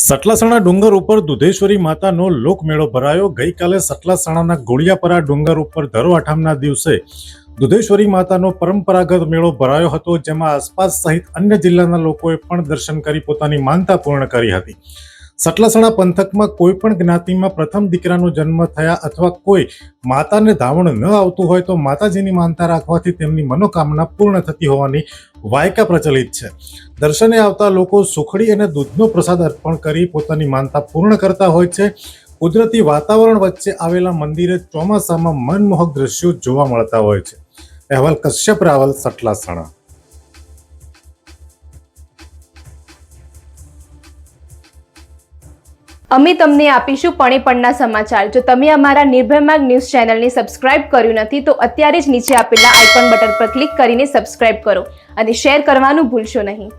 સટલાસણા ડુંગર ઉપર દુધેશ્વરી માતાનો લોકમેળો ભરાયો। ગઈકાલે સટલાસણાના ગોળિયાપરા ડુંગર ઉપર ધરો આઠમના દિવસે દુધેશ્વરી માતાનો પરંપરાગત મેળો ભરાયો હતો, જેમાં આસપાસ સહિત અન્ય જિલ્લાના લોકોએ પણ દર્શન કરી પોતાની માનતા પૂર્ણ કરી હતી। સટલાસણા પંથકમાં કોઈ પણ જ્ઞાતિમાં પ્રથમ દીકરાનો જન્મ થયા અથવા કોઈ માતાને ધાવણ ન આવતું હોય તો માતાજીની માનતા રાખવાથી તેમની મનોકામના પૂર્ણ થતી હોવાની વાયકા પ્રચલિત છે। દર્શને આવતા લોકો સુખડી અને દૂધનો પ્રસાદ અર્પણ કરી પોતાની માનતા પૂર્ણ કરતા હોય છે। કુદરતી વાતાવરણ વચ્ચે આવેલા મંદિરે ચોમાસામાં મનમોહક દ્રશ્યો જોવા મળતા હોય છે। અહેવાલ કશ્યપ રાવલ, સટલાસણા। અમે તમને આપીશું પણેપણના સમાચાર। જો તમે અમારા નિર્ભય માર્ગ ન્યૂઝ ચેનલને સબસ્ક્રાઇબ કર્યું નથી તો અત્યારે જ નીચે આપેલા આઇકોન બટન પર ક્લિક કરીને સબસ્ક્રાઇબ કરો અને શેર કરવાનું ભૂલશો નહીં।